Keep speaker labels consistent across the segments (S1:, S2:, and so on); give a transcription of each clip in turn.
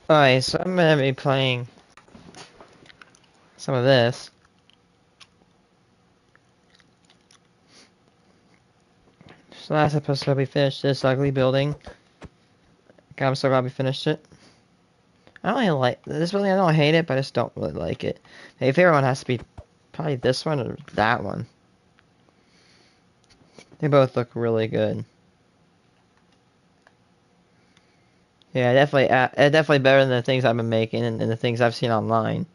S1: Alright, so I'm gonna be playing some of this. So last episode we finished this ugly building. God, I'm so glad we finished it. I don't really like this building. I don't hate it, but I just don't really like it. My favorite one has to be probably this one or that one. They both look really good. Yeah, definitely better than the things I've been making and the things I've seen online.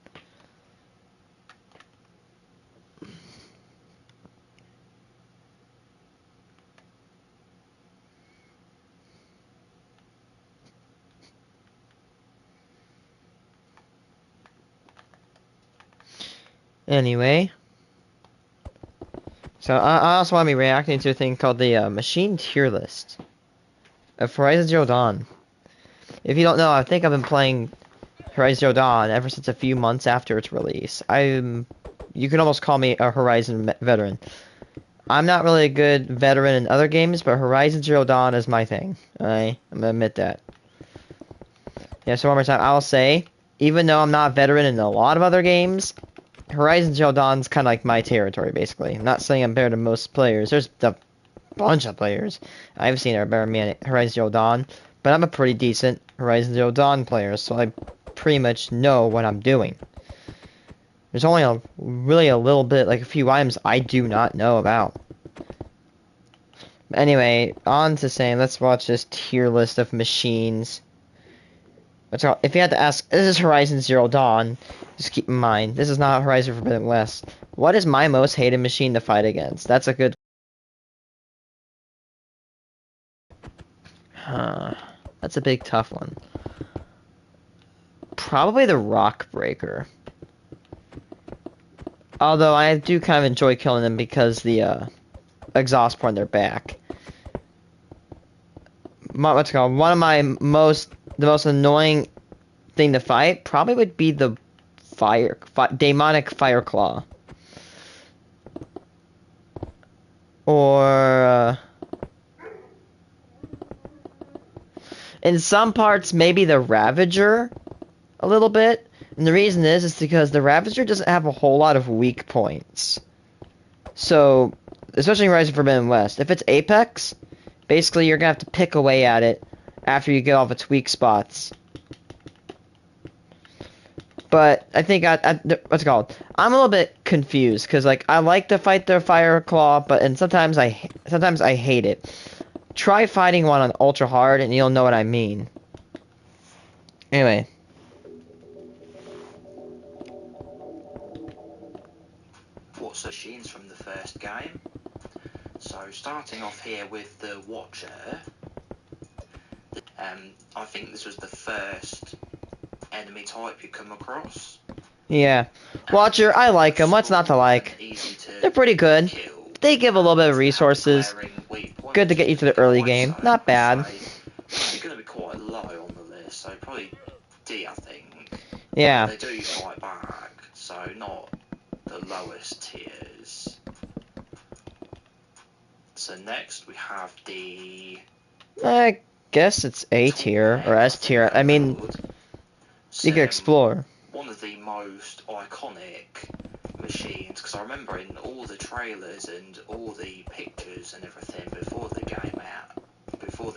S1: Anyway, so I also want to be reacting to a thing called the machine tier list of Horizon Zero Dawn. If you don't know, I think I've been playing Horizon Zero Dawn ever since a few months after its release. You can almost call me a Horizon veteran. I'm not really a good veteran in other games, but Horizon Zero Dawn is my thing. I'm gonna admit that. Yeah, so one more time, I'll say, even though I'm not a veteran in a lot of other games, Horizon Zero Dawn's kind of like my territory, basically. I'm not saying I'm better than most players. There's a bunch of players I've seen are better than me at Horizon Zero Dawn, but I'm a pretty decent Horizon Zero Dawn player, so I pretty much know what I'm doing. There's only really a little bit, like a few items I do not know about. Anyway, on to saying, let's watch this tier list of machines. If you had to ask, this is Horizon Zero Dawn, just keep in mind, this is not Horizon Forbidden West. What is my most hated machine to fight against? That's a good... That's a big tough one. Probably the Rock Breaker. Although I do kind of enjoy killing them because the exhaust port on their back. What's it called? One of the most annoying thing to fight probably would be the demonic fire claw. Or in some parts maybe the Ravager a little bit. And the reason is because the Ravager doesn't have a whole lot of weak points. So, especially in Horizon Forbidden West, if it's Apex, basically you're gonna have to pick away at it after you get all of its weak spots. But I think what's it called? I'm a little bit confused because like I like to fight their fire claw, but sometimes I hate it. Try fighting one on ultra hard and you'll know what I mean. Anyway.
S2: What's machines from the first game? So starting off here with the Watcher. I think this was the first enemy type you come across.
S1: Yeah. Watcher, I like them. What's not to like? They're pretty good. They give a little bit of resources. Good to get you to the early game. Not bad.
S2: You're going to be quite low on the list, so probably D, I think.
S1: Yeah.
S2: They do fight back, so not the lowest tiers. So next we have the...
S1: I guess it's A tier or S tier. I mean, you can explore.
S2: One of the most iconic machines, because I remember in all the trailers and all the pictures and everything before the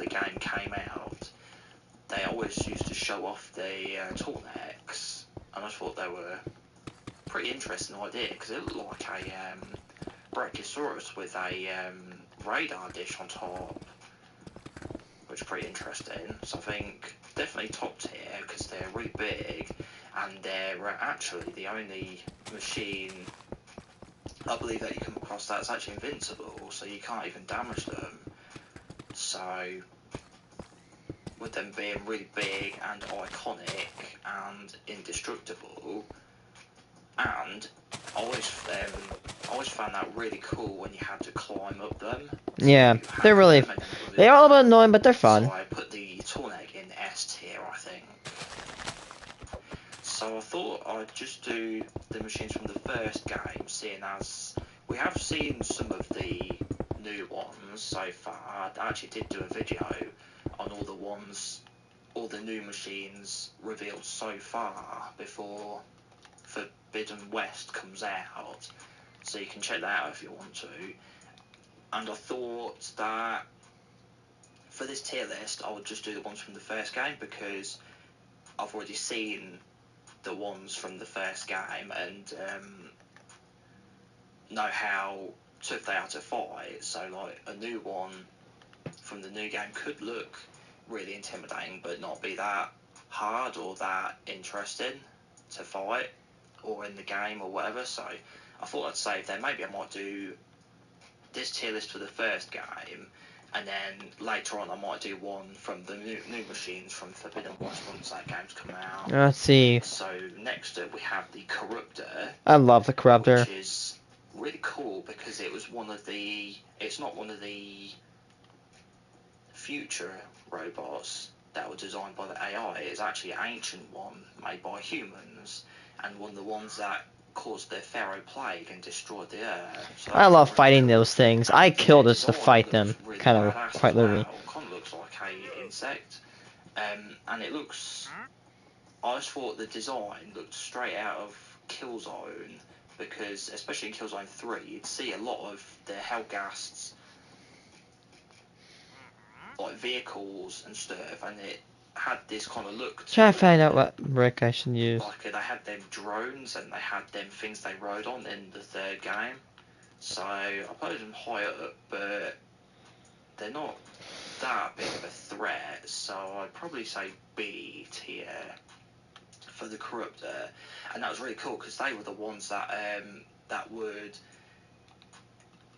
S2: game came out, they always used to show off the Tornex, and I thought they were a pretty interesting idea because it looked like a Brachiosaurus with a radar dish on top, which is pretty interesting. So I think definitely top tier because they're really big, and they're actually the only machine I believe that you come across that's actually invincible, so you can't even damage them. So with them being really big and iconic and indestructible, and I always found that really cool when you had to climb up them.
S1: Yeah, they are a little bit annoying, but they're fun.
S2: So I put the Torneg in S tier, I think. So I thought I'd just do the machines from the first game, seeing as we have seen some of the new ones so far. I actually did do a video on all all the new machines revealed so far before Forbidden West comes out, so you can check that out if you want to. And I thought that for this tier list, I would just do the ones from the first game, because I've already seen the ones from the first game and know how tough they are to fight. So like a new one from the new game could look really intimidating but not be that hard or that interesting to fight or in the game or whatever. So I thought I'd save them. Maybe I might do this tier list for the first game, and then later on I might do one from the new machines from Forbidden West once that game's come out.
S1: Let's see.
S2: So next up we have the Corruptor.
S1: I love the Corruptor.
S2: Which is really cool because it was one of the... It's not one of the future robots that were designed by the AI. It's actually an ancient one made by humans, and one of the ones that caused the Pharaoh plague and destroyed the Earth. So
S1: I love fighting those things. I kill just to fight them,
S2: really
S1: kind of, quite literally.
S2: Kind of looks like a insect, and it looks... I just thought the design looked straight out of Killzone, because especially in Killzone 3, you'd see a lot of the Helghast's like vehicles and stuff, and it had this kind of look to
S1: Try to
S2: it.
S1: find out what brick I should use.
S2: Like they had them drones and they had them things they rode on in the third game. So I put them high up, but they're not that big of a threat. So I'd probably say B tier for the Corruptor, and that was really cool because they were the ones that that would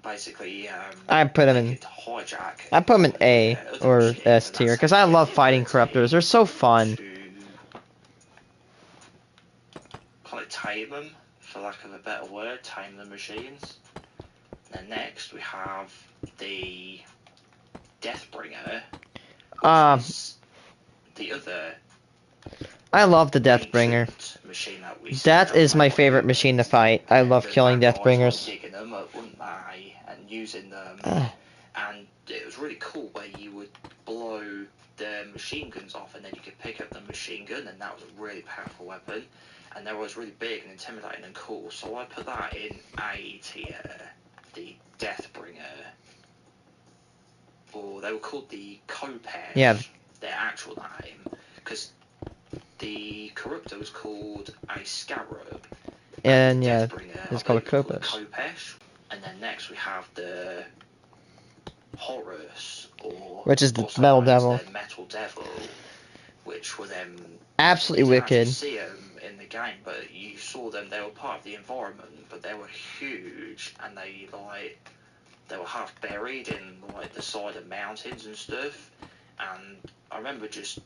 S2: basically
S1: I put them in.
S2: hijack.
S1: I put them in A or S tier because I love fighting Corruptors. They're so fun.
S2: Kind of tame them, for lack of a better word, tame the machines. And then next we have the Deathbringer. The other.
S1: I love the Deathbringer.
S2: Machine
S1: That is my favorite machine to fight. I love killing Deathbringers.
S2: Digging them up, wouldn't they, and using them, and it was really cool where you would blow the machine guns off, and then you could pick up the machine gun, and that was a really powerful weapon, and they were always really big and intimidating and cool. So I put that in A tier, the Deathbringer, or they were called the Khopesh.
S1: Yeah.
S2: Their actual name, because the Corruptor was called a Scarab,
S1: and yeah, it's called a
S2: Khopesh. And then next we have the Horus, or
S1: which is the Metal Devil.
S2: The Metal Devil, which were them
S1: absolutely wicked.
S2: You see them in the game, but you saw them. They were part of the environment, but they were huge, and they were half buried in like the side of mountains and stuff. And I remember just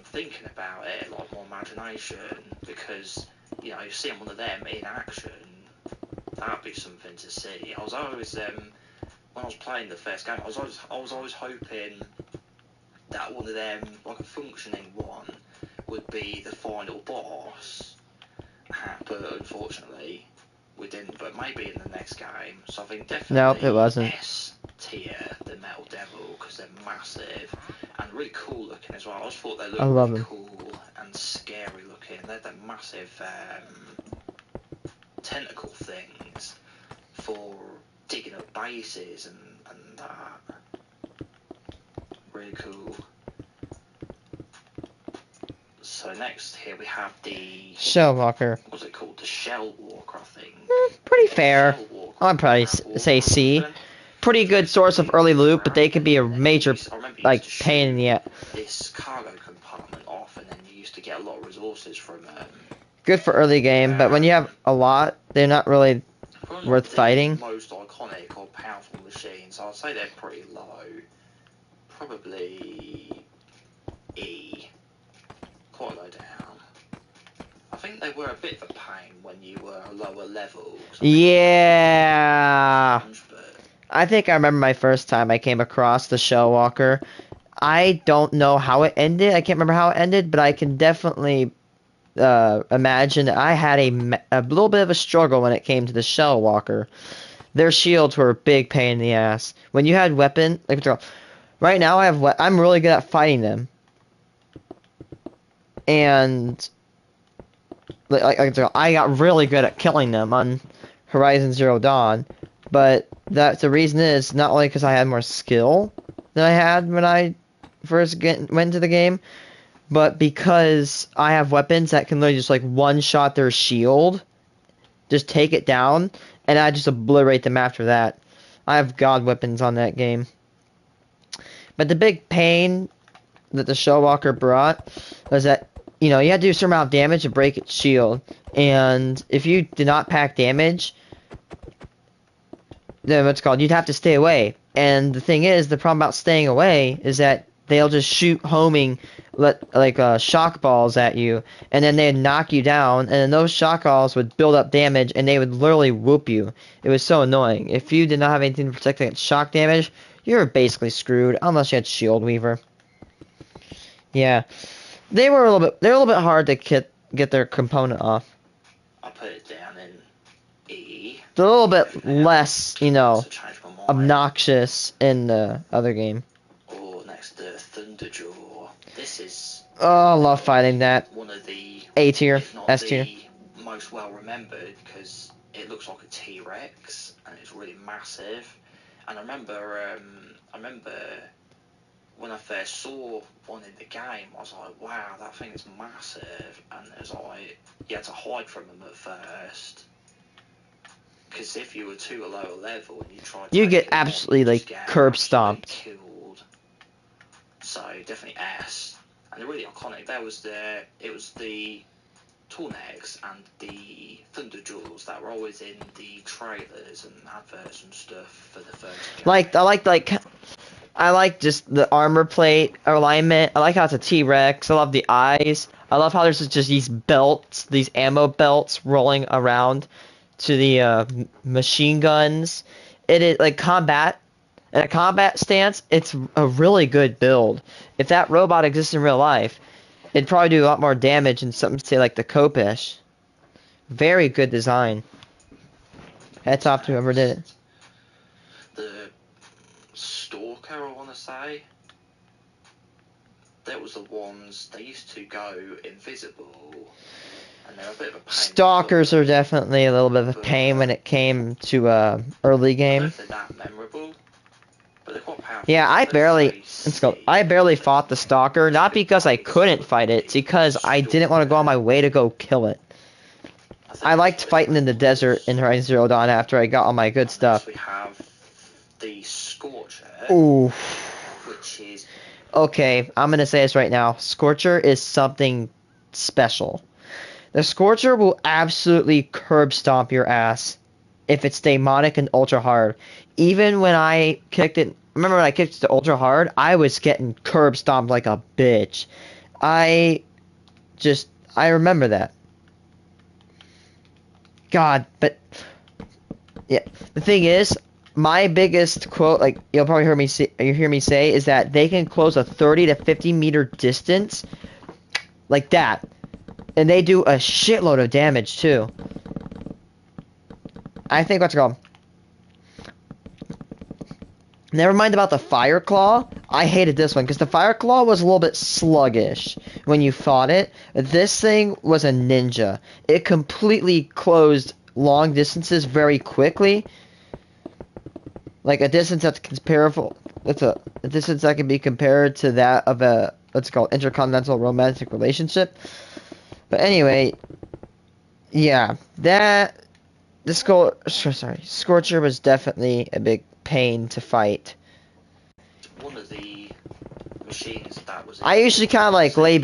S2: thinking about it, like my imagination, because you know, seeing one of them in action, that'd be something to see. I was always when I was playing the first game, I was always hoping that one of them, like a functioning one, would be the final boss. But unfortunately, we didn't. But maybe in the next game. So I think definitely
S1: nope, it wasn't.
S2: S tier, the Metal Devil, because they're massive and really cool looking as well. I just thought they looked really cool and scary looking. They're the massive tentacle things for digging up bases and that. Really cool. So next here we have the
S1: Shell Walker.
S2: What's it called? The Shell Walker, I think.
S1: Pretty fair. I'd probably say C. Pretty good source of early loot, but they could be a major, like, pain in the ass.
S2: This cargo compartment off, and then you used to get a lot of resources from
S1: good for early game, but when you have a lot, they're not really worth fighting.
S2: Most iconic or powerful machines, I'd say they're pretty low. Probably E. Quite low down. I think they were a bit of a pain when you were a lower level.
S1: Yeah. I think I remember my first time I came across the Shell Walker. I don't know how it ended. I can't remember how it ended, but I can definitely imagine that I had a little bit of a struggle when it came to the Shell Walker. Their shields were a big pain in the ass. When you had weapon, like right now I'm really good at fighting them. and I got really good at killing them on Horizon Zero Dawn, but the reason is not only because I had more skill than I had when I first went into the game, but because I have weapons that can literally just like one-shot their shield, just take it down, and I just obliterate them after that. I have god weapons on that game. But the big pain that the Shellwalker brought was that, you had to do a certain amount of damage to break its shield. And if you did not pack damage, then you'd have to stay away. And the thing is, the problem about staying away is that they'll just shoot homing shock balls at you, and then they'd knock you down, and then those shock balls would build up damage, and they would literally whoop you. It was so annoying. If you did not have anything to protect against shock damage, you were basically screwed, unless you had Shield Weaver. Yeah, they were a little bit hard to get their component off.
S2: I put it down in E.
S1: They're a little bit less, obnoxious in the other game.
S2: Or next to Thunderjaw. This is.
S1: Oh, I love fighting that.
S2: One of the
S1: A tier,
S2: if not
S1: S tier.
S2: The most well remembered because it looks like a T-Rex and it's really massive. And I remember when I first saw one in the game, I was like, wow, that thing is massive. And it was like, you had to hide from them at first. Because if you were too low a level and you tried to
S1: you get absolutely curb stomped.
S2: Killed. So definitely S. And they're really iconic. It was the Tornex and the Thunderjaws that were always in the trailers and adverts and stuff for the first game.
S1: I like just the armor plate alignment. I like how it's a T-Rex. I love the eyes. I love how there's just these belts, these ammo belts rolling around to the machine guns. It is like combat. In a combat stance, it's a really good build. If that robot exists in real life, it'd probably do a lot more damage than something, say, like the Khopesh. Very good design. Hats off to whoever did it.
S2: The Stalker, I want to say. That was the ones, they used to go invisible. And they're a bit of a pain.
S1: Stalkers are definitely a little bit of a pain when it came to early game.
S2: I don't know if they're that memorable. But they're quite powerful.
S1: Yeah, I barely fought the Stalker, not because I couldn't fight it, it's because I didn't want to go on my way to go kill it. I liked fighting in the desert in Horizon Zero Dawn after I got all my good stuff.
S2: We have the Scorcher.
S1: Ooh.
S2: Which is...
S1: Okay, I'm gonna say this right now. Scorcher is something special. The Scorcher will absolutely curb stomp your ass if it's demonic and ultra hard. Even when I kicked it, remember when I kicked it to ultra hard, I was getting curb stomped like a bitch. I remember that. God, but yeah, the thing is, my biggest quote, like you'll probably hear me say, is that they can close a 30 to 50 meter distance like that, and they do a shitload of damage too. I think what's it called? Never mind about the Fire Claw. I hated this one because the Fire Claw was a little bit sluggish when you fought it. This thing was a ninja. It completely closed long distances very quickly. Like a distance that's comparable. It's a distance that can be compared to that of a intercontinental romantic relationship. But anyway, yeah, Scorcher was definitely a big pain to fight.
S2: One of the machines that was...
S1: I usually kind of lay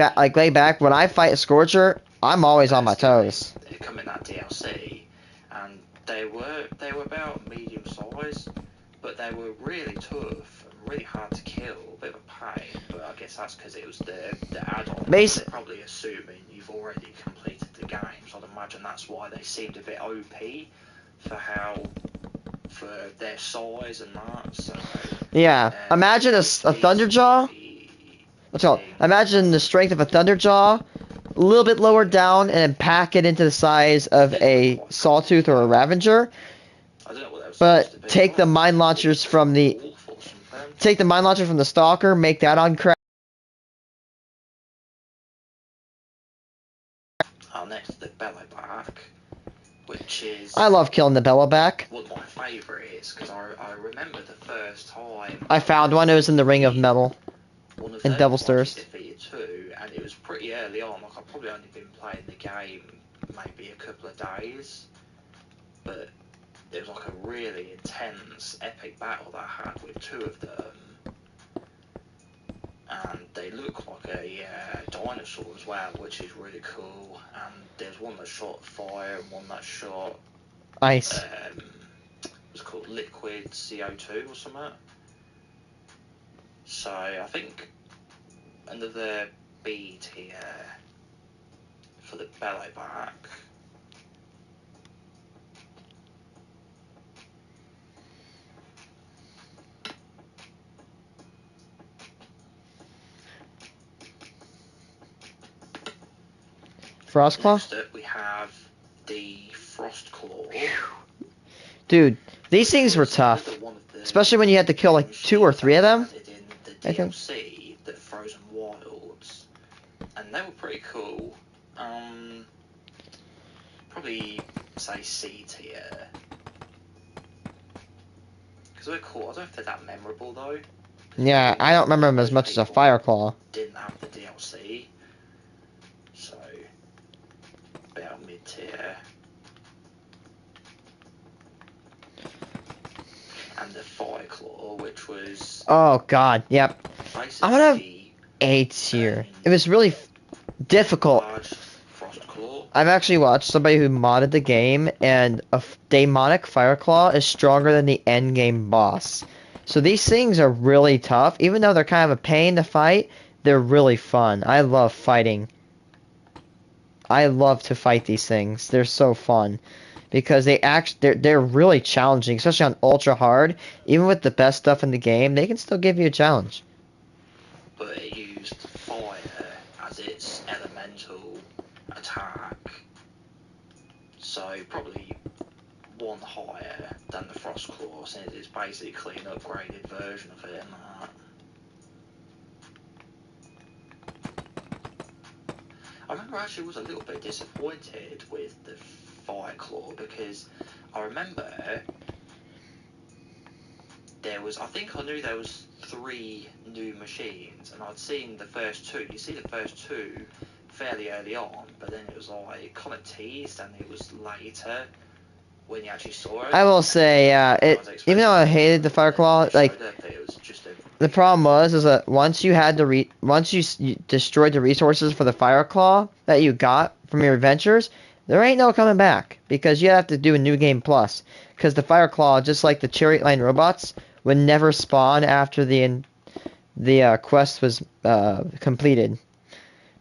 S1: back when I fight a Scorcher. I'm always on my toes.
S2: They come in that DLC, and they were about medium size, but they were really tough and really hard to kill. A bit of a pain, but I guess that's because it was the add-on. They're probably assuming you've already completed the game, so I'd imagine that's why they seemed a bit OP for their size and that. So
S1: yeah, imagine a Thunderjaw. What's it called? Imagine the strength of a Thunderjaw, a little bit lower down, and then pack it into the size of a Sawtooth or a Ravager.
S2: I don't know what that was.
S1: But take the mine launchers from the Stalker, make that on crack.
S2: next to the Belloback, which is
S1: I love killing the Belloback.
S2: one of my favourites, because I remember the first time
S1: I found one. It was in the Ring of Metal.
S2: one of
S1: in
S2: them
S1: Devil's
S2: I actually
S1: Thirst.
S2: defeated too, and it was pretty early on. Like, I've probably only been playing the game maybe a couple of days, but it was like a really intense, epic battle that I had with two of them. And they look like a dinosaur as well, which is really cool. And there's one that shot fire and one that shot
S1: Ice.
S2: it's called liquid CO2 or something. So I think another B tier for the Belloback.
S1: Frostclaw?
S2: Next up we have the Frostclaw.
S1: Dude, these things were tough. Especially when you had to kill like 2 or 3 of them.
S2: In the
S1: I think.
S2: DLC, the Frozen Wilds. And they were pretty cool. Probably say C tier. Because they're cool. I don't know if they're that memorable though.
S1: Yeah, I don't remember them as much as a Fireclaw.
S2: Didn't have the DLC. So, about mid tier. And the Fireclaw, which was
S1: Oh god, yep. I would have
S2: basically
S1: A tier. It was really difficult.
S2: large Frostclaw.
S1: I've actually watched somebody who modded the game, and a Daemonic Fireclaw is stronger than the endgame boss. So these things are really tough. Even though they're kind of a pain to fight, they're really fun. I love fighting. I love to fight these things. They're so fun. Because they're really challenging, especially on ultra hard. Even with the best stuff in the game, they can still give you a challenge.
S2: But it used fire as its elemental attack. So probably one higher than the Frostclaw, since it's basically an upgraded version of it and that. I remember I actually was a little bit disappointed with the Fireclaw, because I remember I think I knew there was 3 new machines, and I'd seen the first 2. You see the first 2 fairly early on, but then it was like kind of teased, and it was later when you actually saw it.
S1: I will say, even though I hated the Fireclaw, like, the problem was is that once you destroyed the resources for the Fireclaw that you got from your adventures, there ain't no coming back, because you have to do a new game plus. Because the Fireclaw, just like the Chariot Line robots, would never spawn after the quest was completed,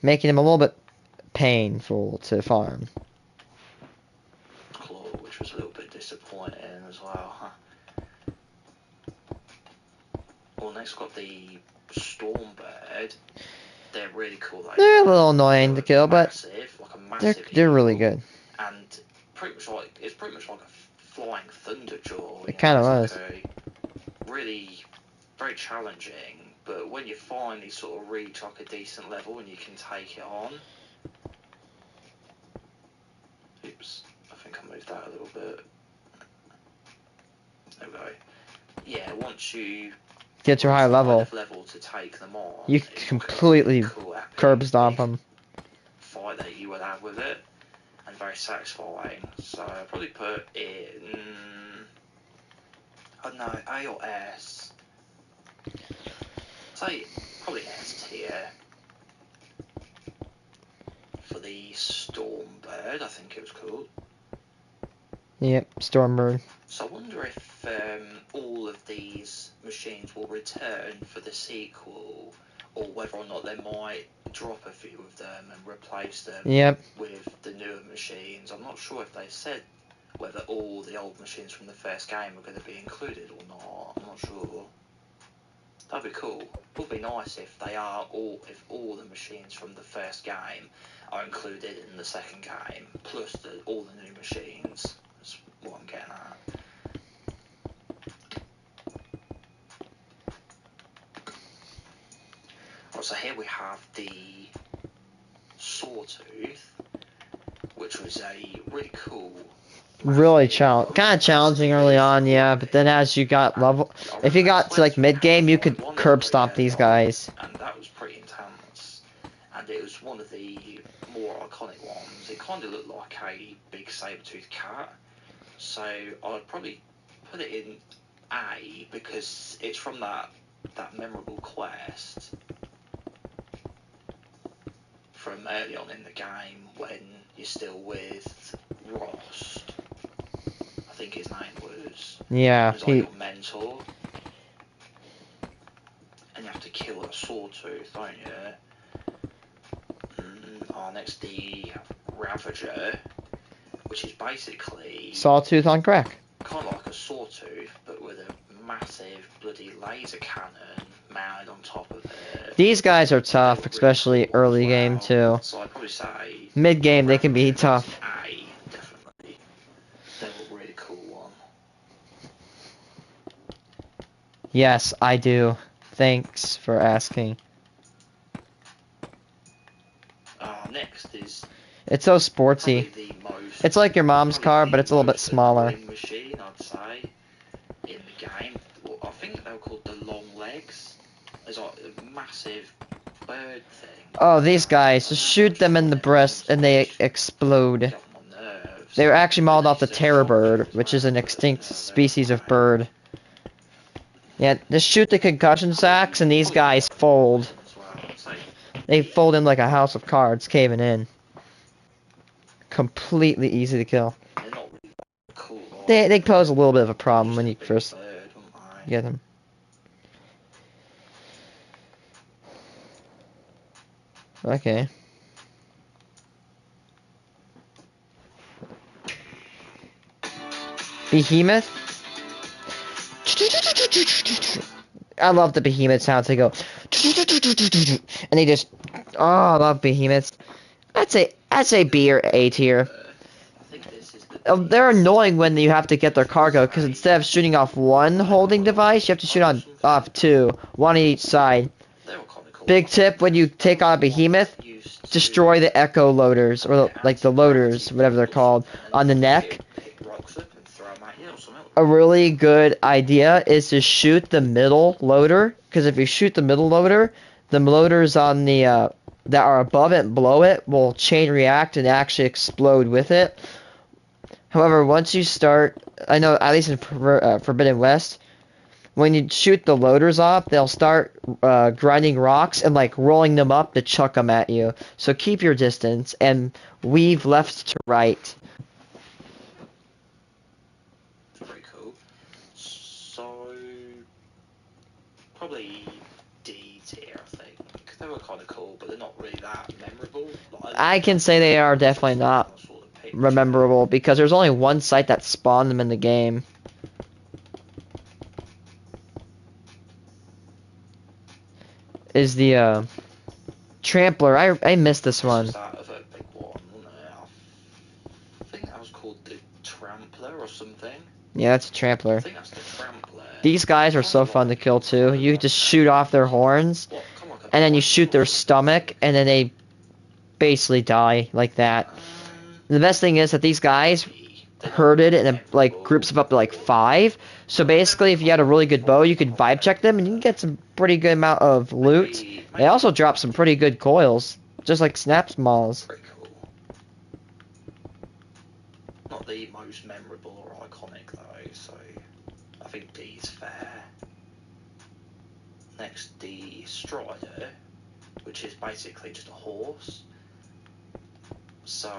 S1: making them a little bit painful to farm.
S2: Claw, which was a little bit disappointing as well. Well, next we've got the Stormbird. They're really cool.
S1: They're a little annoying to kill, but they're really good.
S2: And it's pretty much like a flying Thunderjaw.
S1: It kind of was.
S2: Like really very challenging, but when you finally sort of reach like a decent level and you can take it on. Oops, I think I moved that a little bit. There we go. Yeah, once you
S1: get to a high level
S2: to take them on,
S1: you completely
S2: cool,
S1: curb stomp them.
S2: Fight that you will have with it, and very satisfying. So I'll probably put in, I don't know, A or S. Say probably S tier for the Stormbird. I think it was called.
S1: Yep, Stormbird.
S2: So I wonder if all of these machines will return for the sequel, or whether or not they might drop a few of them and replace them with the newer machines. I'm not sure if they said whether all the old machines from the first game are going to be included or not. I'm not sure. That'd be cool. It would be nice if if all the machines from the first game are included in the second game, plus all the new machines. That's what I'm getting at. Right, so here we have the Sawtooth. which was a really cool.
S1: Really kind of challenging early on, yeah. But then as you got level, if you got to like mid game, you could curb stomp these guys.
S2: And that was pretty intense. And it was one of the more iconic ones. It kind of looked like a big saber-toothed cat. So I'd probably put it in A because it's from that memorable quest from early on in the game when you're still with Ross. I think his name was.
S1: Yeah,
S2: He's like your mentor. And you have to kill a sawtooth, don't you? Next the Ravager, which is basically
S1: Sawtooth on crack.
S2: kind of like a sawtooth, but with a massive bloody laser cannon mounted on top of it.
S1: These guys are tough, especially early game too.
S2: So I'd probably say
S1: mid game they can be tough.
S2: A, definitely. They were a really cool one.
S1: Yes, I do. Thanks for asking.
S2: Next is
S1: It's so sporty.
S2: the most,
S1: It's like your mom's car, but it's a little bit smaller.
S2: Machine, I'd say, in the game. Well, I think they were called the long legs. There's like a massive bird thing.
S1: Oh, these guys, just shoot them in the breast and they explode. They were actually modeled off the terror bird, which is an extinct species of bird. Yeah, just shoot the concussion sacks and these guys fold. They fold in like a house of cards, caving in. Completely easy to kill. They pose a little bit of a problem when you first get them. Okay. Behemoth? I love the behemoth sounds. They go, and they just, oh, I love behemoths. I'd say B or A tier. They're annoying when you have to get their cargo because instead of shooting off one holding device, you have to shoot off two, one on each side. Big tip: when you take on a behemoth, destroy the echo loaders or like the loaders, whatever they're called, on the neck. A really good idea is to shoot the middle loader, because if you shoot the middle loader, the loaders on the that are above it and below it will chain react and actually explode with it. However, once you start, I know at least in Forbidden West, when you shoot the loaders off, they'll start grinding rocks and like rolling them up to chuck them at you. So keep your distance and weave left to right.
S2: Probably D tier, I think. They were kind of cool, but they're not really that memorable.
S1: I can say they are definitely not memorable because there's only one site that spawned them in the game. Is the Trampler. I missed this one.
S2: I think that was called the Trampler or something.
S1: Yeah, that's a Trampler.
S2: I think that's the Trampler.
S1: These guys are so fun to kill too. You just shoot off their horns, and then you shoot their stomach, and then they basically die like that. The best thing is that these guys herded in like groups of up to like 5. So basically, if you had a really good bow, you could vibe check them, and you can get some pretty good amount of loot. They also drop some pretty good coils, just like Snap's Malls.
S2: Pretty cool. Not the most memorable or iconic though, so I think D is fair. Next, the Strider, which is basically just a horse. So,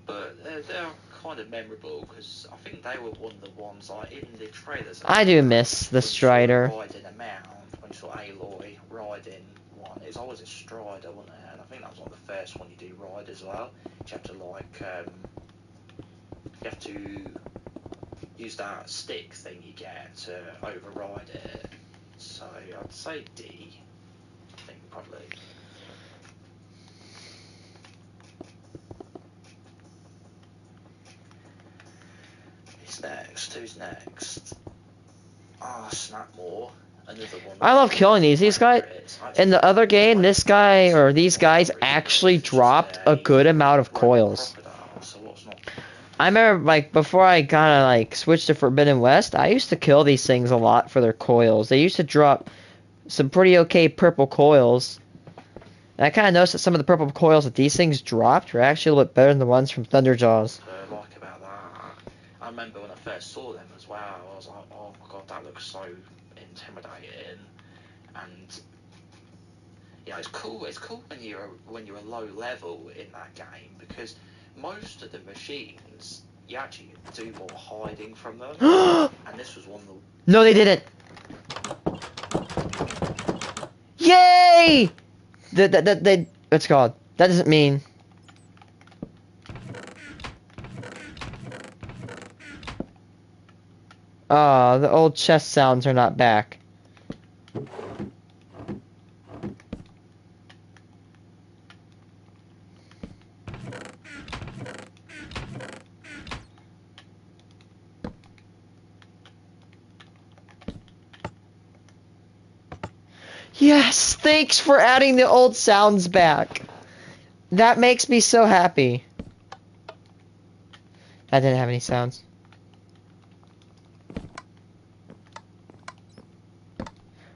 S2: but they're kind of memorable because I think they were one of the ones like in the trailers.
S1: I do miss the Strider.
S2: Riding a mount, when you saw Aloy riding one, it's always a Strider, wasn't it? And I think that was like the first one you do ride as well. You have to like, you have to use that stick thing you get to override it. So I'd say D. I think probably. Who's next? Ah, Snapmore, another one.
S1: I love killing these. These guys, In the other game, this guy or these guys actually dropped a good amount of coils. I remember, like, before I kind of, like, switched to Forbidden West, I used to kill these things a lot for their coils. They used to drop some pretty okay purple coils. And I kind of noticed that some of the purple coils that these things dropped were actually a little bit better than the ones from Thunderjaws.
S2: Like about that. I remember when I first saw them as well, I was like, oh my god, that looks so intimidating. And yeah, it's cool. It's cool when you're a low level in that game, because most of the machines you actually do more hiding from them. And this was one of the...
S1: No, they didn't. Yay! What's it called? That doesn't mean. The old chest sounds are not back. Yes, thanks for adding the old sounds back. That makes me so happy. I didn't have any sounds.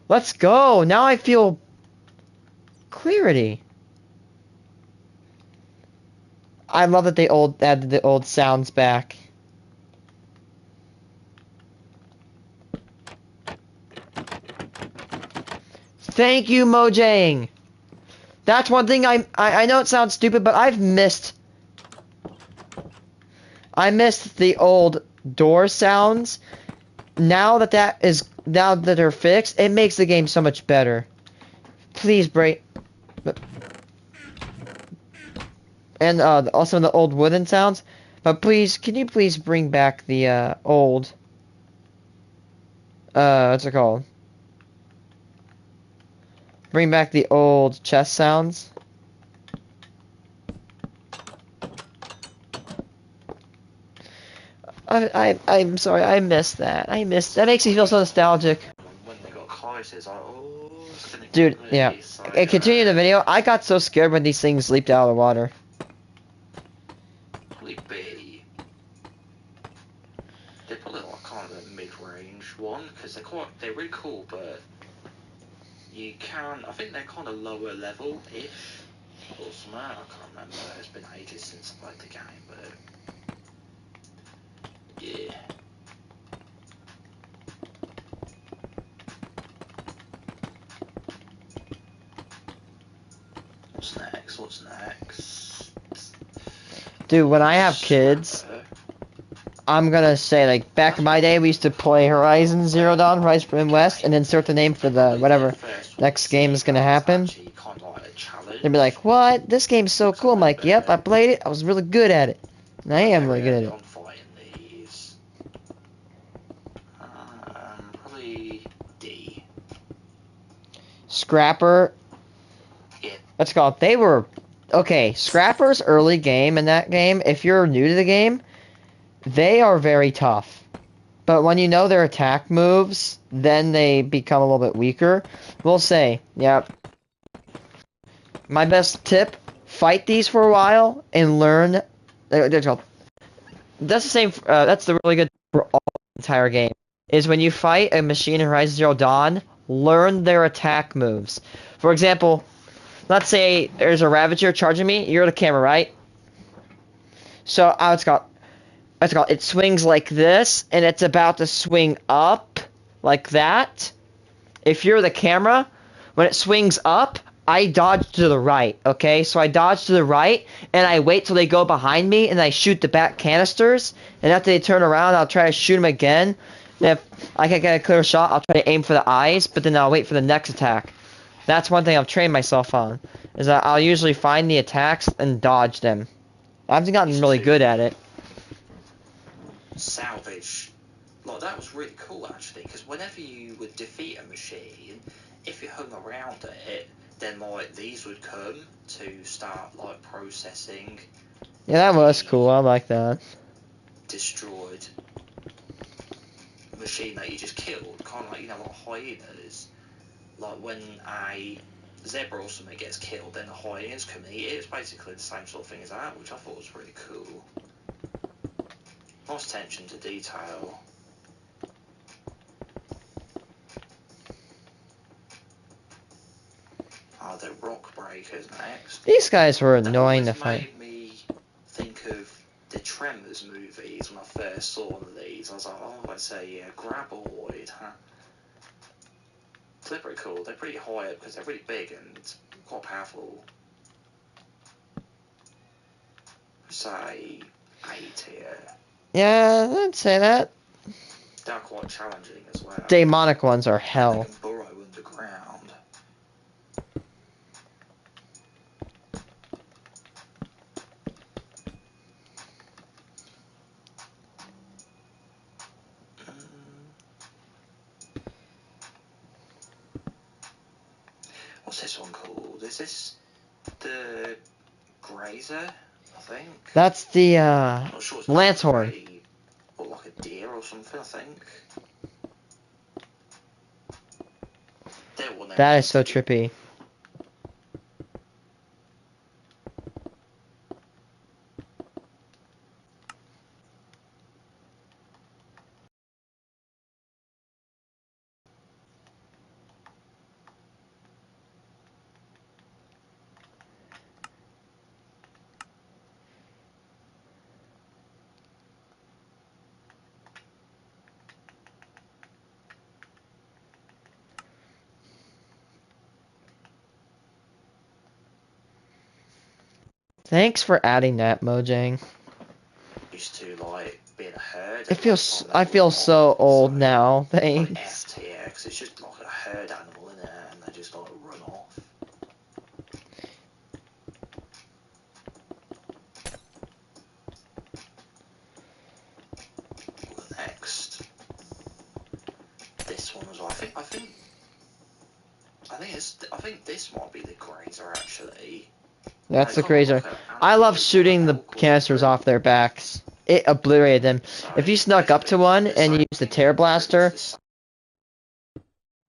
S1: Let's go. Now I feel clarity. I love that they added the old sounds back. Thank you, Mojang. That's one thing I know it sounds stupid, but I missed the old door sounds. Now that they're fixed, it makes the game so much better. Please break. And also the old wooden sounds. But please, can you please bring back the old what's it called? Bring back the old chest sounds. I'm sorry, I missed that. That makes me feel so nostalgic.
S2: When they got crisis, I was gonna
S1: Dude, yeah. Okay, continue the video. I got so scared when these things leaped out of the water.
S2: Probably B. They're probably like kind of a mid-range one, because they're really cool, but you can, I think they're kind of lower level-ish, or something. I can't remember. It's been ages since I played the game, but yeah. What's next?
S1: Dude, when I have kids, I'm gonna say, like, back in my day, we used to play Horizon Zero Dawn, Horizon Forbidden West, and insert the name for the whatever next game is gonna happen. They'd be like, what? This game's so cool. I'm like, yep, I played it. I was really good at it. And I am really good at it.
S2: Probably D.
S1: Scrapper.
S2: Yeah.
S1: What's it called? They were... Okay, Scrapper's early game in that game, if you're new to the game, they are very tough. But when you know their attack moves, then they become a little bit weaker. We'll say, yeah. My best tip, fight these for a while and learn... That's the same... that's the really good for all the entire game. Is when you fight a machine in Horizon Zero Dawn, learn their attack moves. For example, let's say there's a Ravager charging me. You're the camera, right? So, it swings like this, and it's about to swing up like that. If you're the camera, when it swings up, I dodge to the right, okay? So I dodge to the right, and I wait till they go behind me, and I shoot the back canisters, and after they turn around, I'll try to shoot them again. And if I can get a clear shot, I'll try to aim for the eyes, but then I'll wait for the next attack. That's one thing I've trained myself on, is that I'll usually find the attacks and dodge them. I've gotten really good at it.
S2: Salvage. Like, that was really cool, actually, because whenever you would defeat a machine, if you hung around it, then, like, these would come to start, like, processing.
S1: Yeah, that was cool. I like that.
S2: Destroyed machine that you just killed, kind of like, you know, like hyenas. like when a zebra or something gets killed, then the hyenas come eat it. It's basically the same sort of thing as that, which I thought was really cool. Nice attention to detail. Oh, the rock breakers next.
S1: These guys were
S2: That
S1: annoying to
S2: always
S1: fight.
S2: made me think of the Tremors movies when I first saw one of these. I was like, oh, I'd say Graboid, huh? So they're pretty cool. They're pretty high up because they're really big and quite powerful. Say 8 tier.
S1: Yeah, I'd say that.
S2: They're quite challenging as well.
S1: Demonic ones are
S2: They
S1: hell.
S2: can burrow underground. What's this one called? Is this the Grazer? I think.
S1: That's the
S2: I'm not sure it's like
S1: Lancehorn.
S2: or like a deer or something. I think.
S1: That is so trippy. Thanks for adding that, Mojang.
S2: Used to like being a herd.
S1: It feels. I feel so old now. Thanks.
S2: F tier, because it's just like a herd animal in there, and they just like run off. Next, this one as well. I think this might be the Grazer actually.
S1: That's the Grazer. I love shooting the canisters off their backs. It obliterated them.
S2: So
S1: If you snuck up to one and you used the Tear Blaster,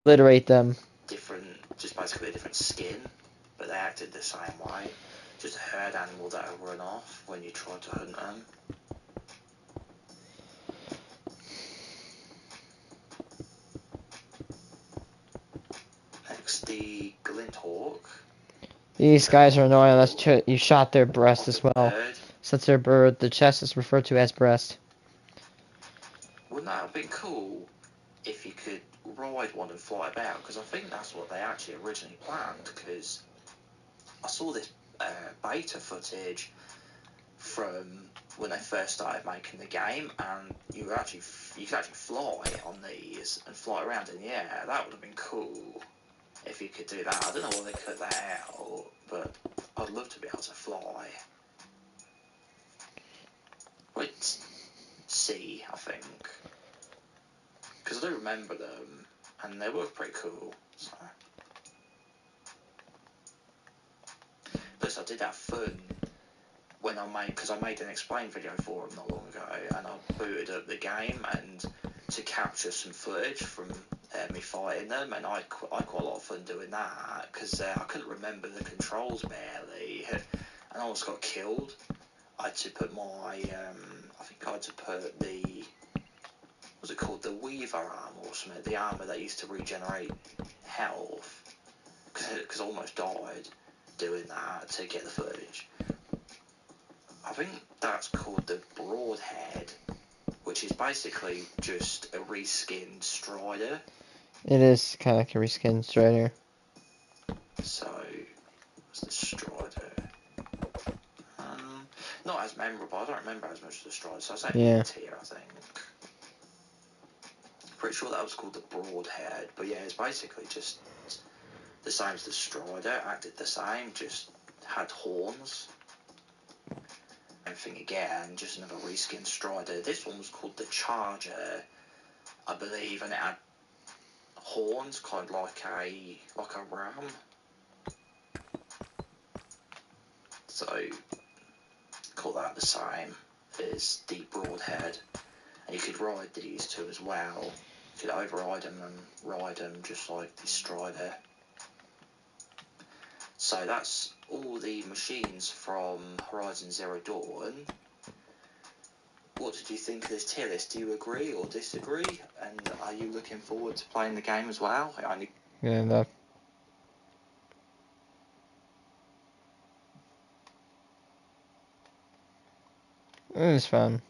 S1: obliterate them.
S2: Different, just basically a different skin, but they acted the same way. Just a herd animal that will run off when you try to hunt them. Next, the Glinthawk.
S1: These guys are annoying unless you shot their breast as well.
S2: Bird.
S1: Since their bird, the chest is referred to as breast.
S2: Wouldn't that have been cool if you could ride one and fly about? Because I think that's what they actually originally planned. Because I saw this beta footage from when they first started making the game, and you could actually fly on these and fly around in the air. That would have been cool if you could do that. I don't know why they cut that out, but I'd love to be able to fly. Wait, C, I think. Because I do remember them, and they were pretty cool. So. Plus, I did have fun when because I made an explain video for them not long ago, and I booted up the game and to capture some footage from me fighting them, and I had quite a lot of fun doing that because I couldn't remember the controls barely, and I almost got killed. I had to put my, I think I had to put the, what's it called, the Weaver armor or something, the armor that used to regenerate health, because I almost died doing that to get the footage. I think that's called the Broadhead, which is basically just a reskinned Strider.
S1: It is kind of like a reskin Strider.
S2: So, what's the Strider? Not as memorable. I don't remember as much of the Strider, so I say mid tier, I think. Pretty sure that was called the Broadhead, but yeah, it's basically just the same as the Strider, acted the same, just had horns. Thing again, just another reskin Strider. This one was called the Charger, I believe, and it had horns, kind of like a ram. So call that the same as the Broadhead, and you could ride these two as well. could override them and ride them, just like destroy there. So that's all the machines from Horizon Zero Dawn. What did you think of this tier list? Do you agree or disagree? And are you looking forward to playing the game as well?
S1: Yeah, it was fun.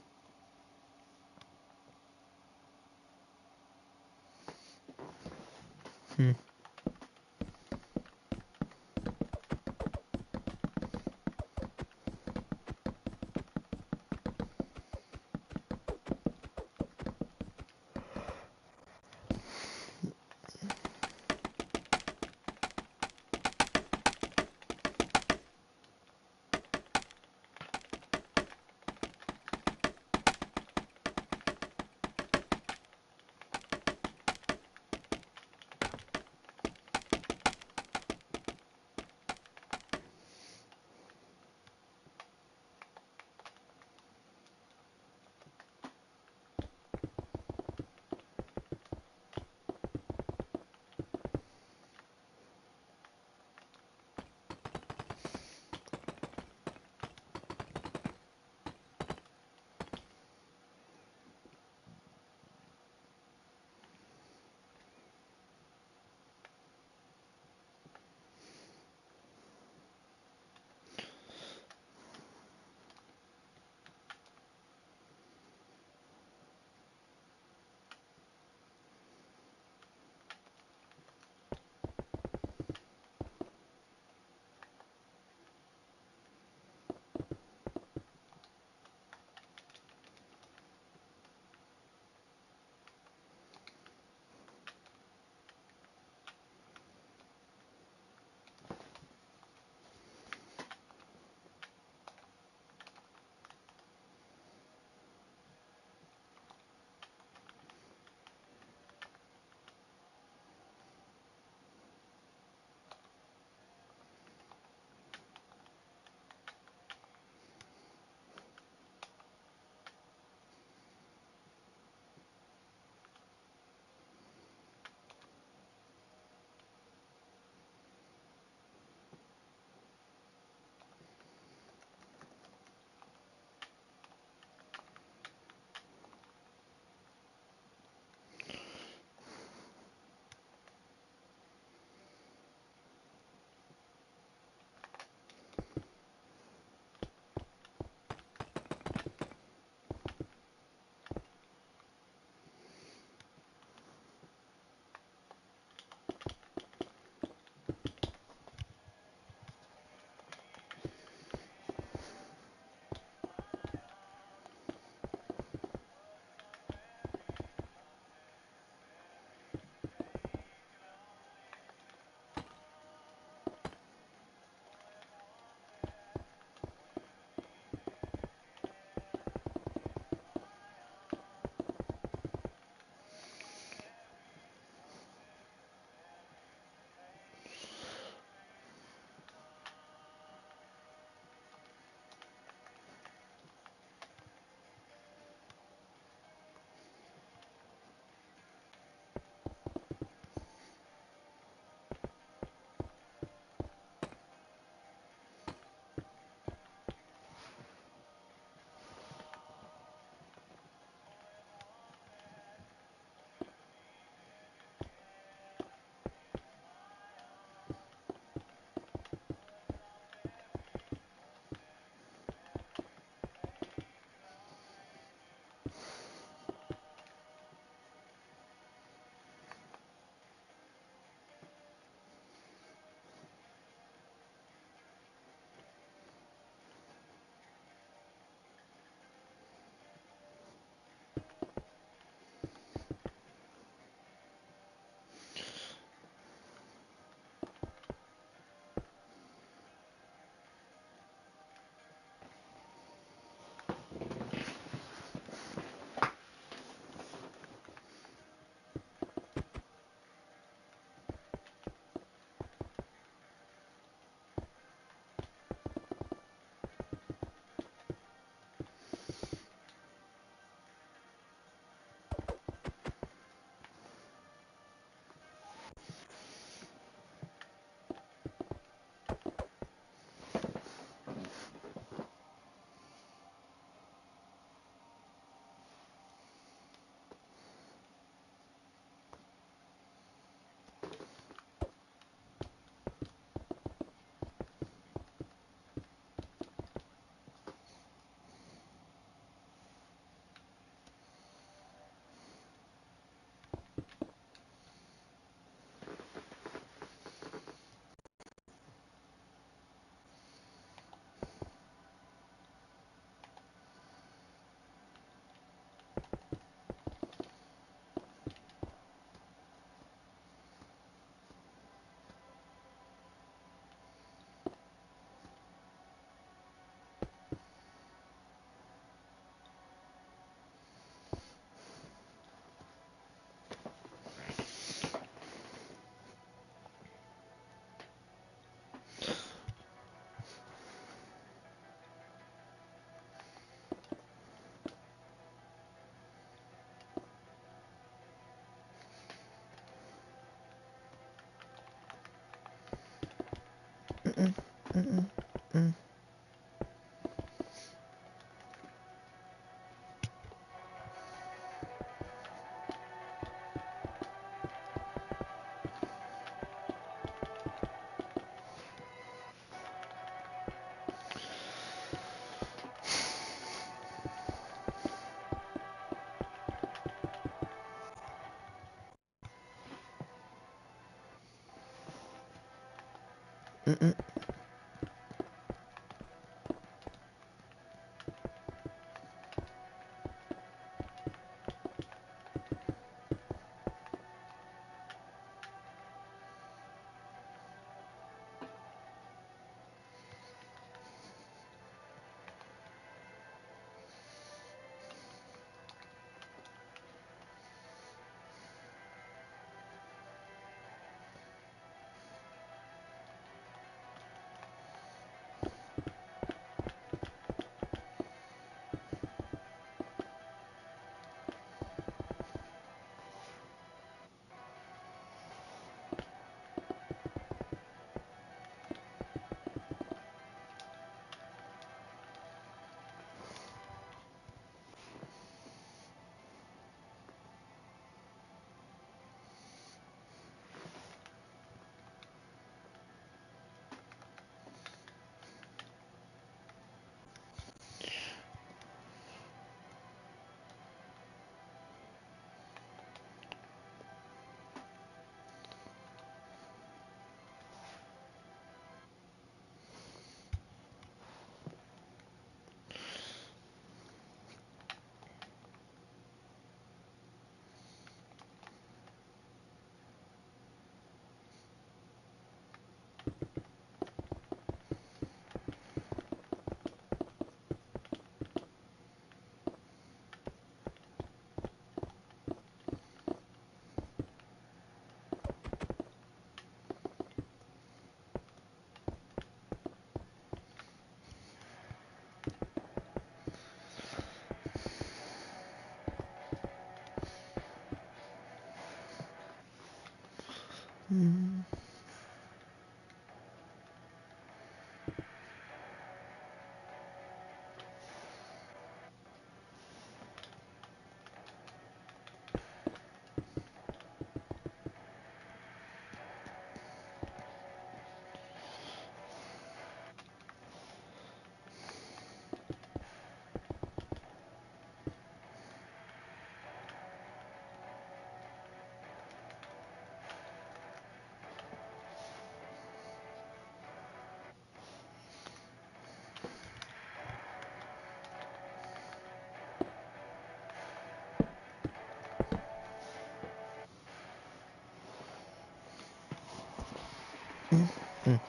S1: Mm-mm. Mm. Mm-mm. Mm. Mm. Mm.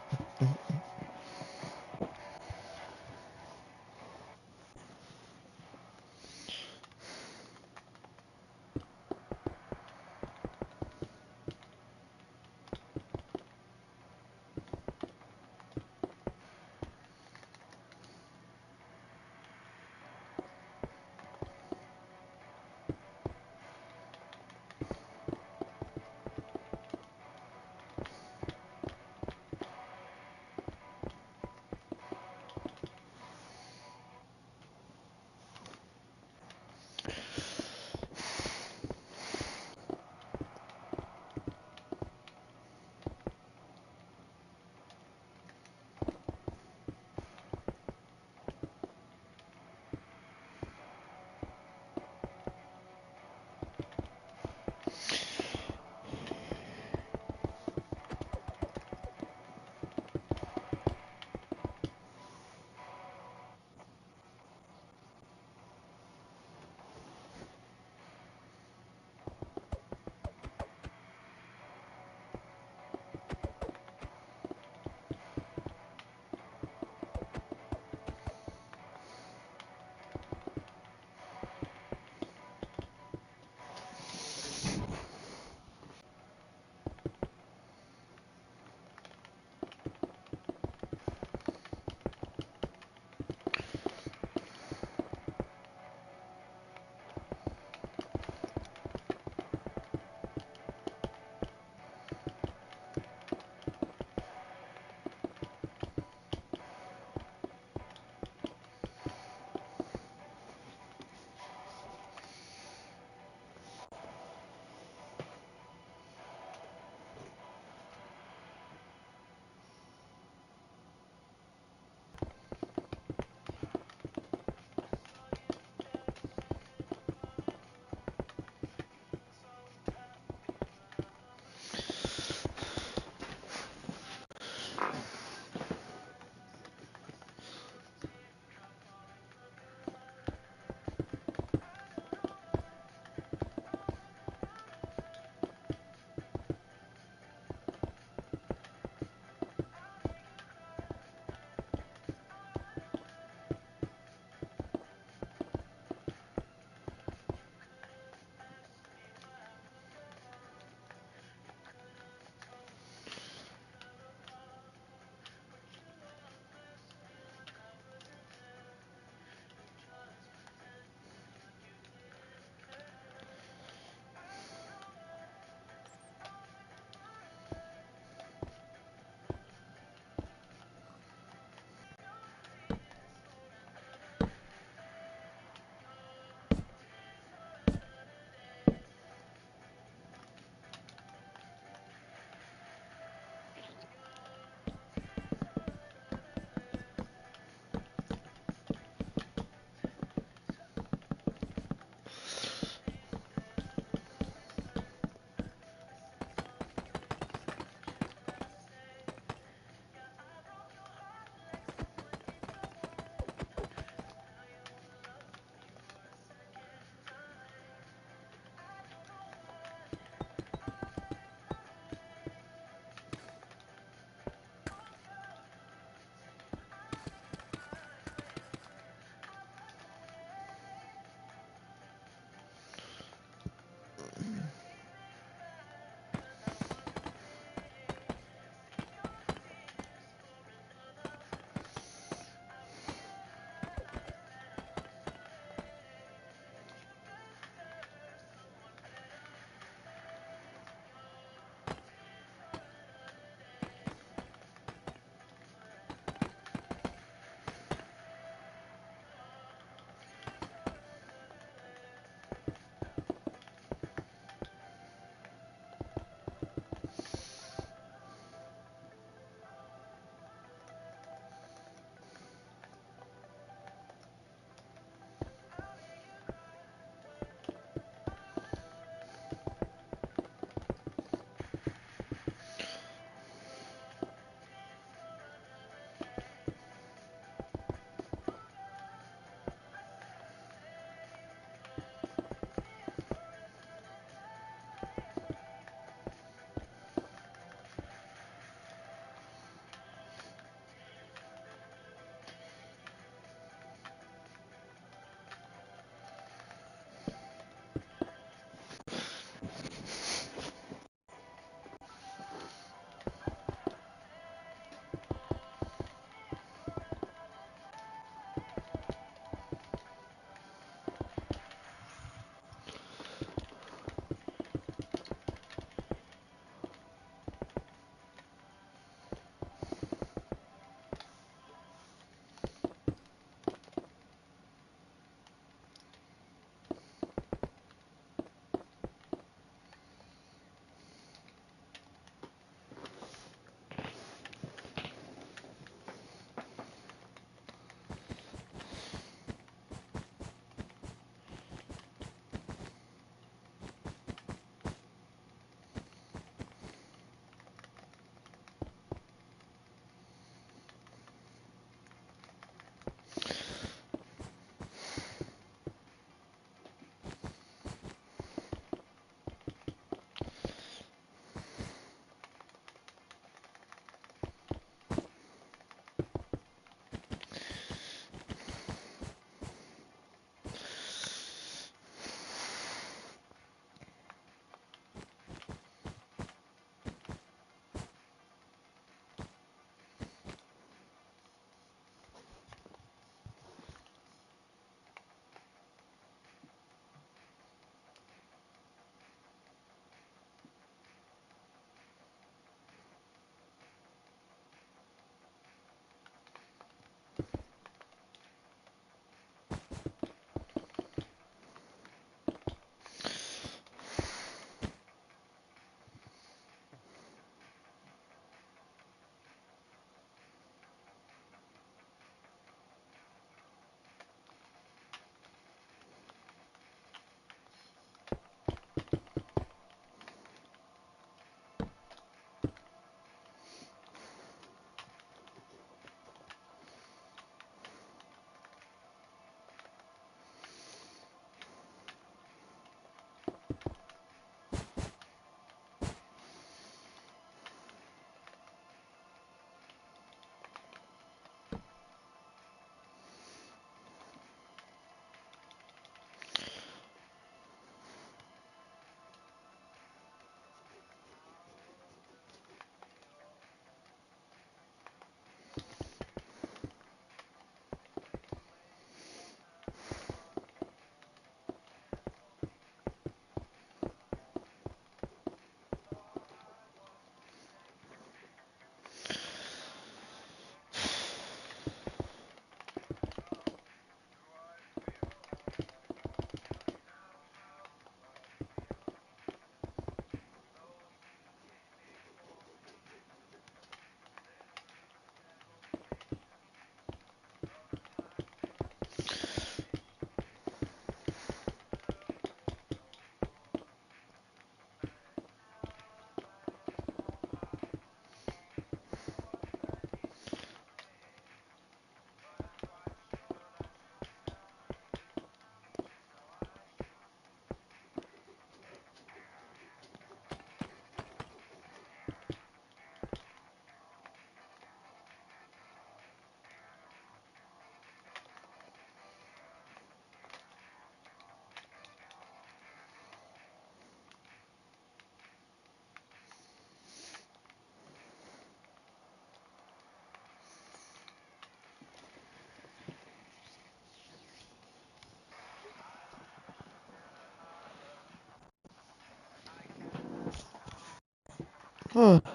S1: Okay.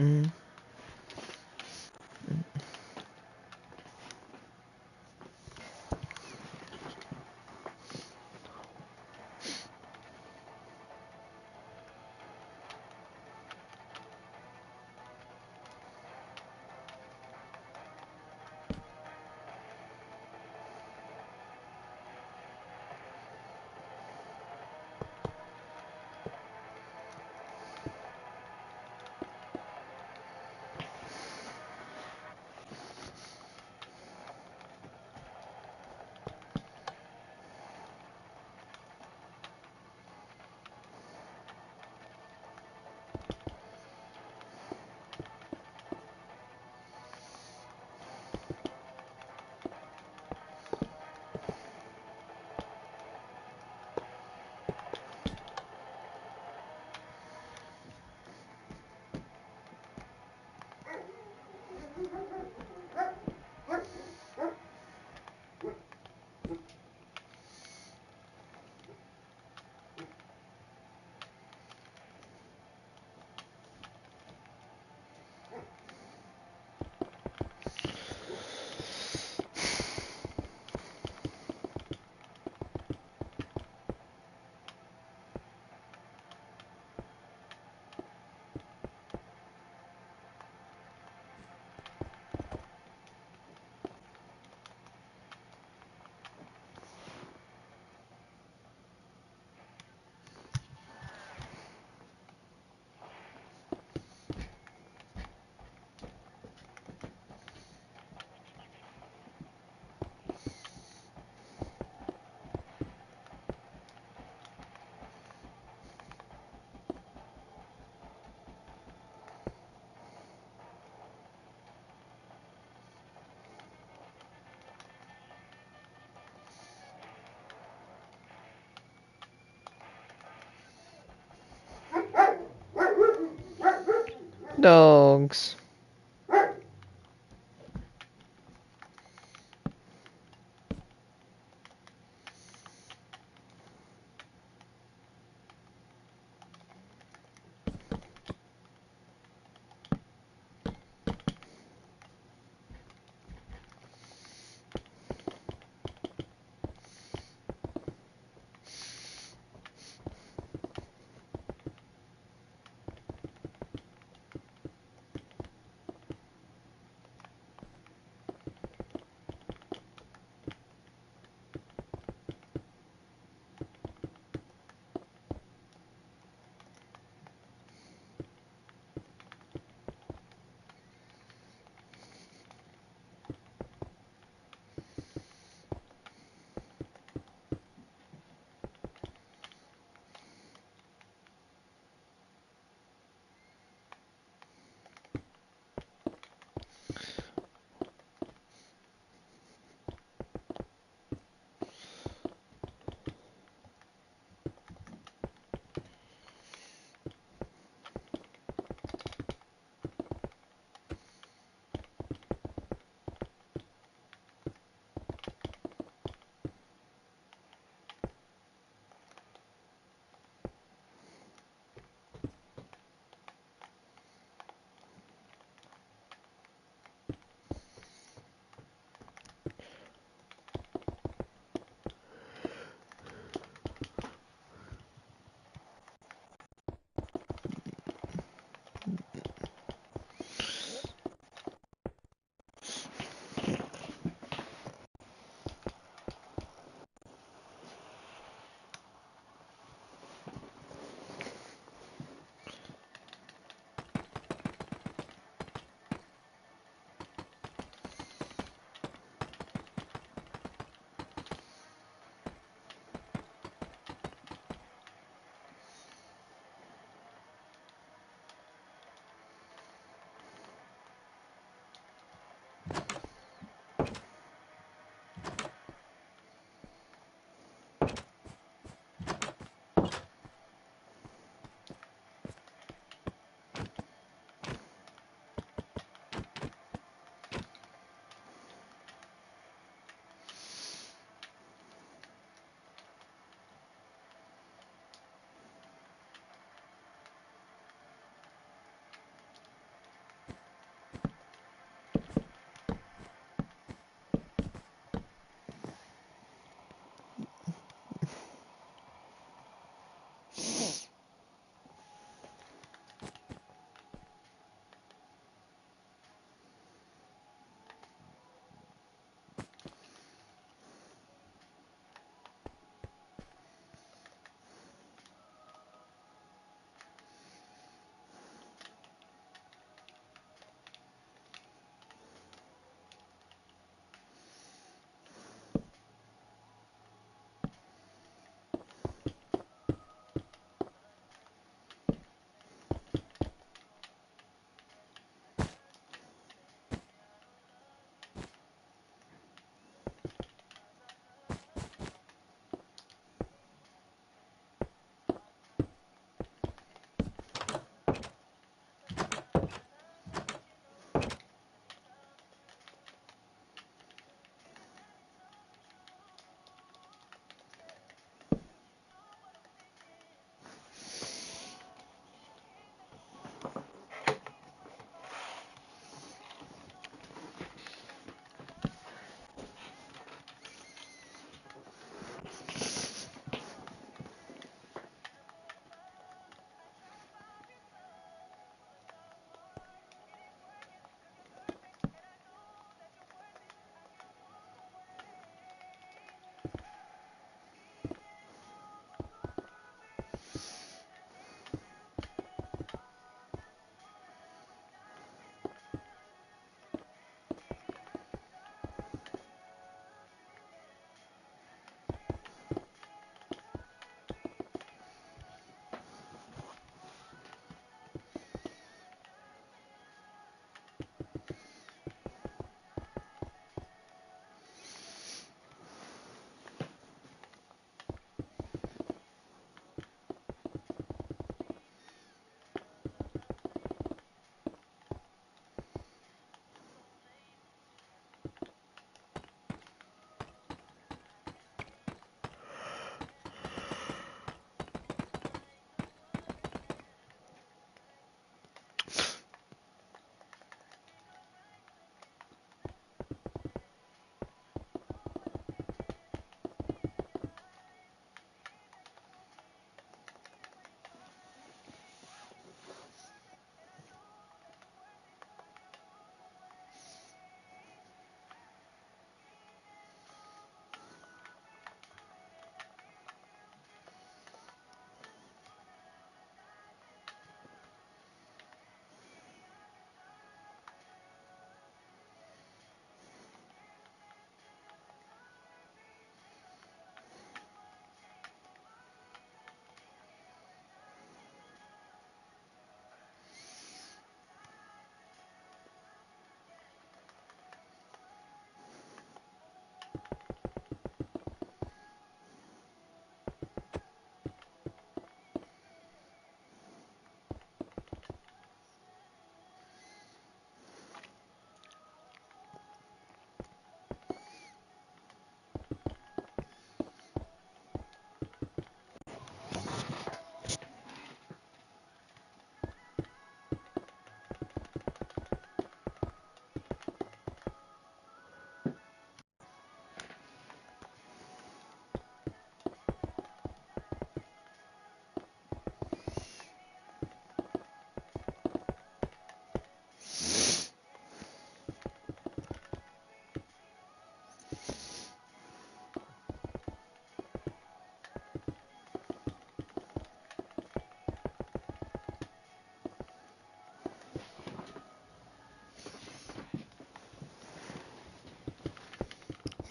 S1: Mm. Dogs.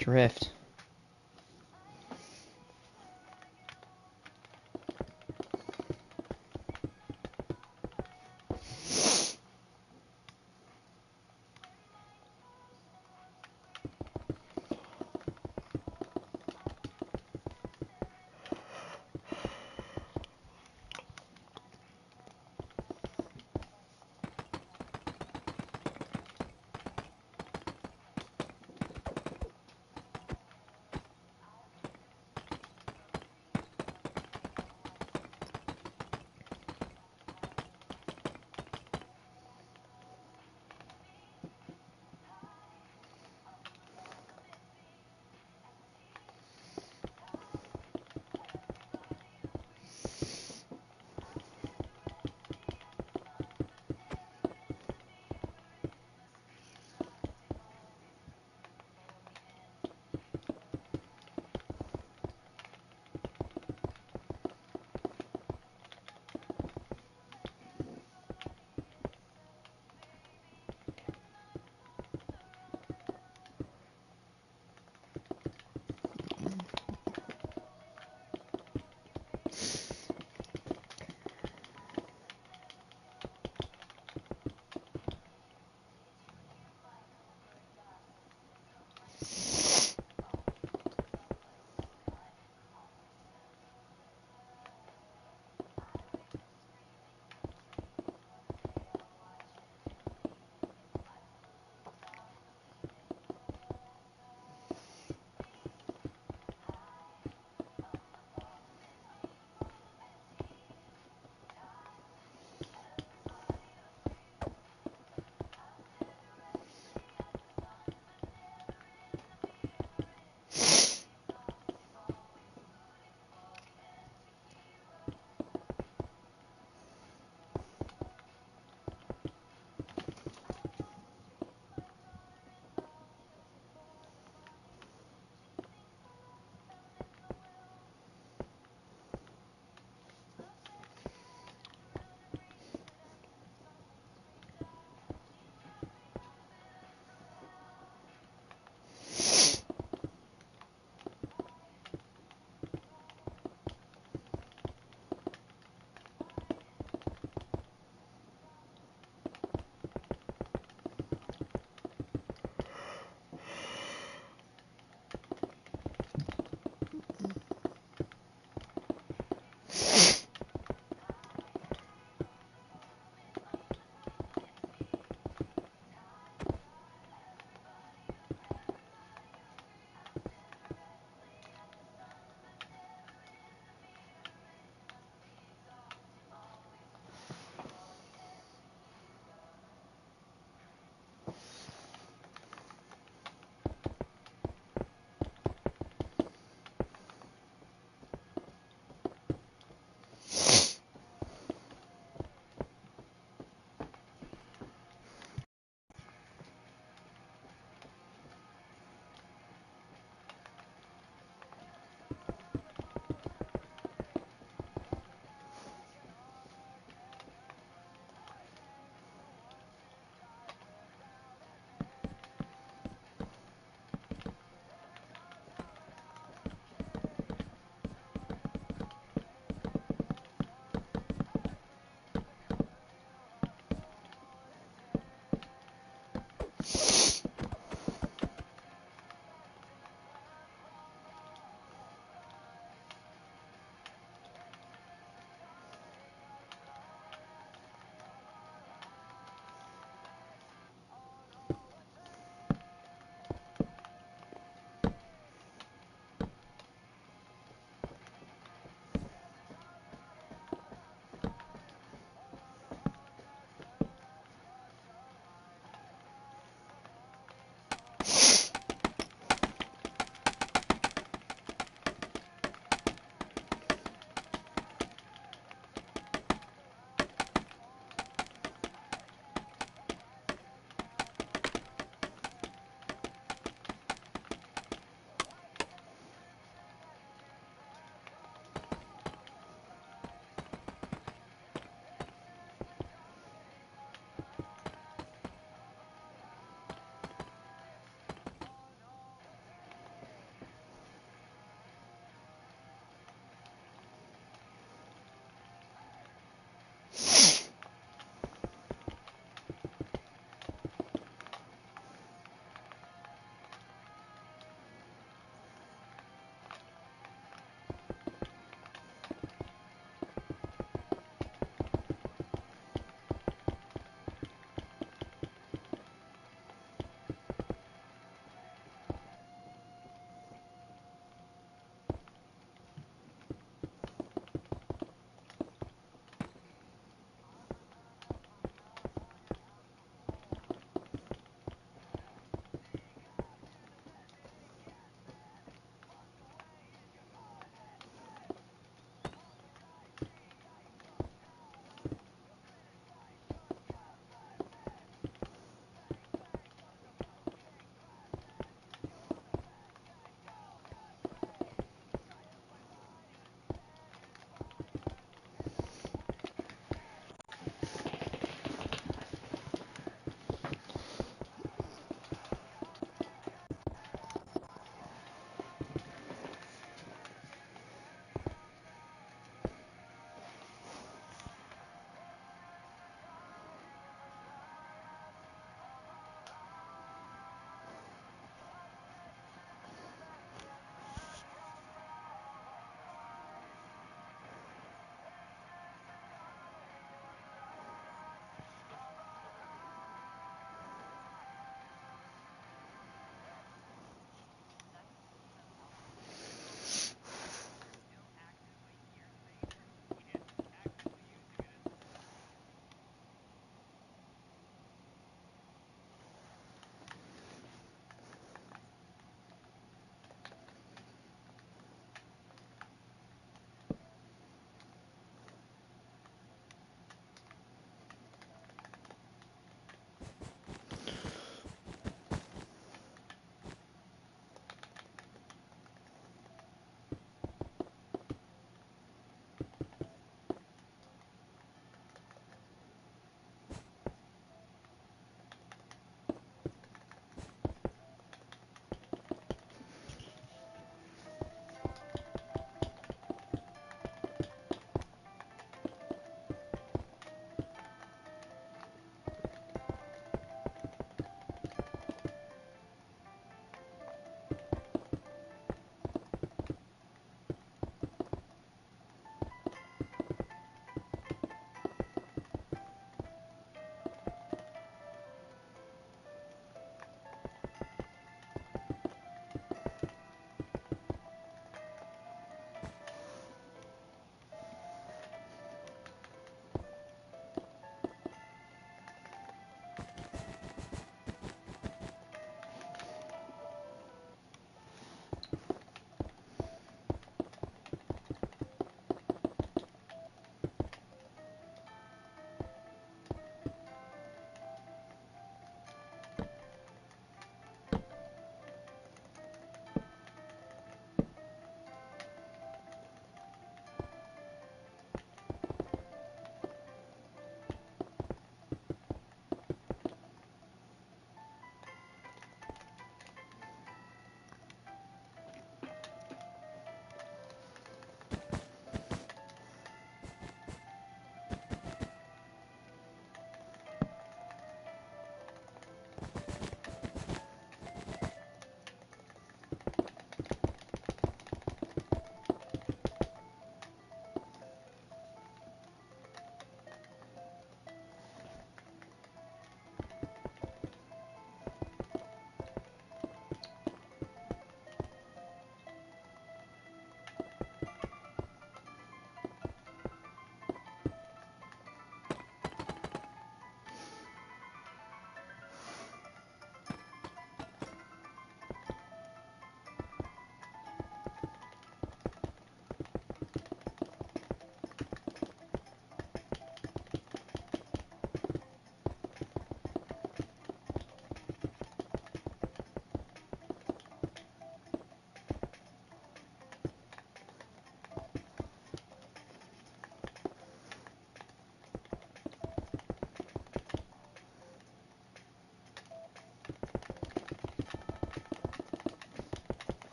S1: Drift.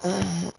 S1: You're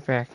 S1: back.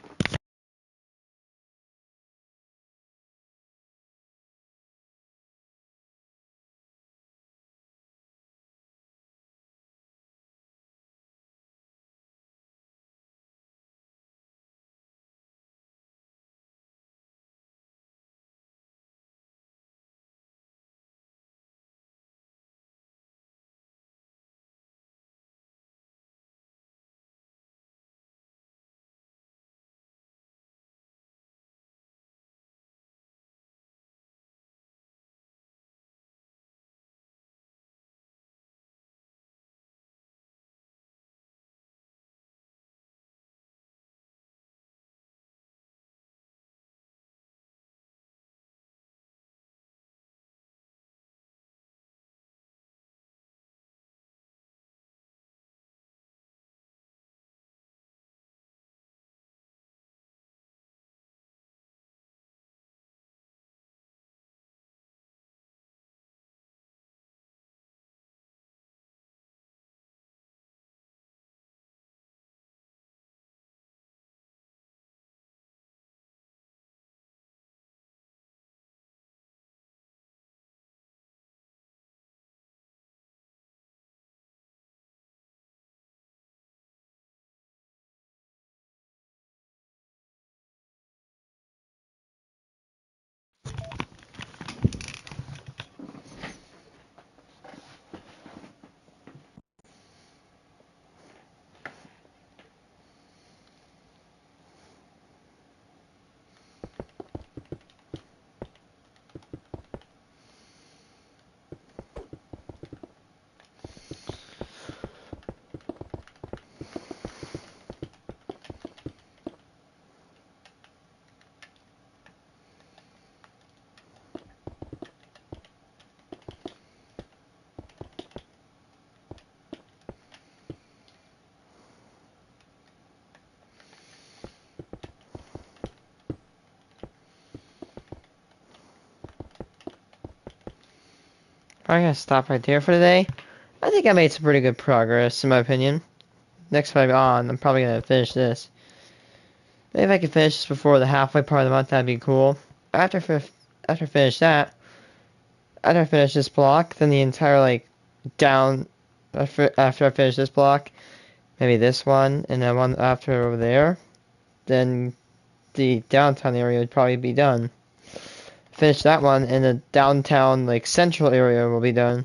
S1: Probably gonna stop right there for today. I think I made some pretty good progress, in my opinion. Next time on, I'm probably gonna finish this. Maybe if I can finish this before the halfway part of the month, that'd be cool. After I finish that, after I finish this block, then the entire like down. After I finish this block, maybe this one, and then one after over there, then the downtown area would probably be done. Finish that one, and the downtown like central area will be done.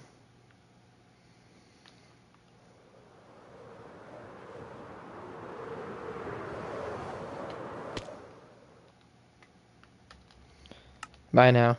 S1: Bye now.